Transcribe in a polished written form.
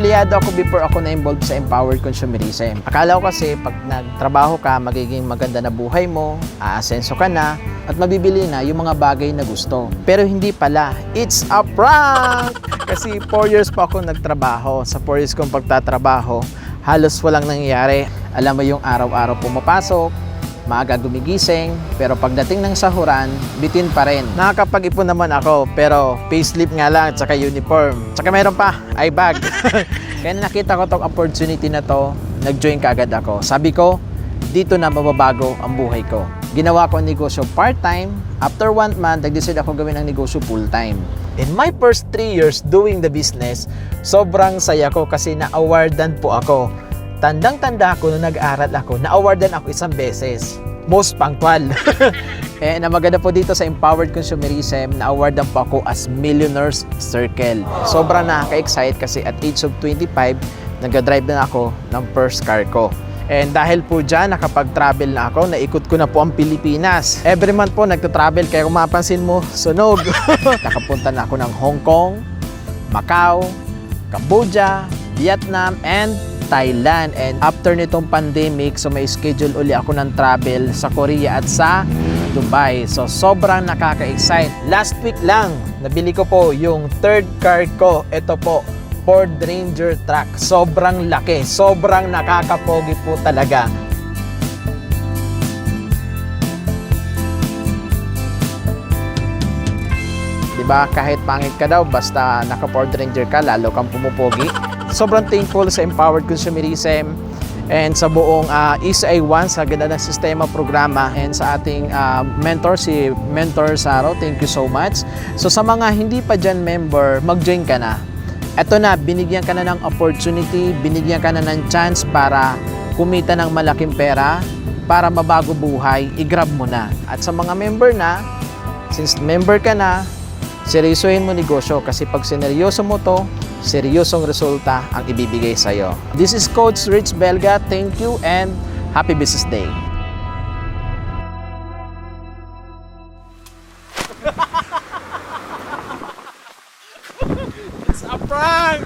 Empleyado ako before ako na-involved sa empowered consumerism. Akala ko kasi pag nagtrabaho ka, magiging maganda na buhay mo, aasenso ka na, at mabibili na yung mga bagay na gusto. Pero hindi pala. It's a prank! Kasi 4 years pa ako nagtrabaho. Sa 4 years kong pagtatrabaho, halos walang nangyayari. Alam mo yung araw-araw pumapasok, maaga gumigising, pero pagdating ng sahuran, bitin pa rin. Nakakapag-ipon naman ako, pero payslip nga lang at saka uniform. Tsaka meron pa, eye bag. Kaya nakita ko tong opportunity na to, nag-join kaagad ako. Sabi ko, dito na mababago ang buhay ko. Ginawa ko ang negosyo part-time. After 1 month, nag-decide ako gawin ang negosyo full-time. In my first 3 years doing the business, sobrang saya ko kasi na-awardan po ako. Tandang-tanda ako nung nag-aral ako, na-awardan ako 1 beses. Most punctual. Na maganda po dito sa Empowered Consumerism, na-awardan po ako as Millionaires Circle. Sobrang nakaka-excite kasi at age of 25, nag-drive na ako ng first car ko. And dahil po dyan, nakapag-travel na ako, naikot ko na po ang Pilipinas. Every month po, nagta-travel, kaya kung mapansin mo, sunog. Nakapunta na ako ng Hong Kong, Macau, Cambodia, Vietnam, and Thailand. And after nitong pandemic, so may schedule uli ako ng travel sa Korea at sa Dubai. So sobrang nakaka-excite. Last week lang, nabili ko po yung 3rd car ko. Ito po, Ford Ranger truck. Sobrang laki, sobrang nakakapogi po talaga. Diba, kahit pangit ka daw, basta naka Ford Ranger ka, lalo kang pumupogi. Sobrang thankful sa Empowered Consumerism and sa buong ECI1 sa ganda ng sistema programa and sa ating mentor, si Mentor Saro. Thank you so much. So sa mga hindi pa dyan member, mag-join ka na. Eto na, binigyan ka na ng opportunity, binigyan ka na ng chance para kumita ng malaking pera, para mabago buhay, i-grab mo na. At sa mga member na, since member ka na, seryosohin mo negosyo kasi pag sineryoso mo to, seryosong resulta ang ibibigay sa'yo. This is Coach Rich Belga. Thank you and happy business day. It's a prank!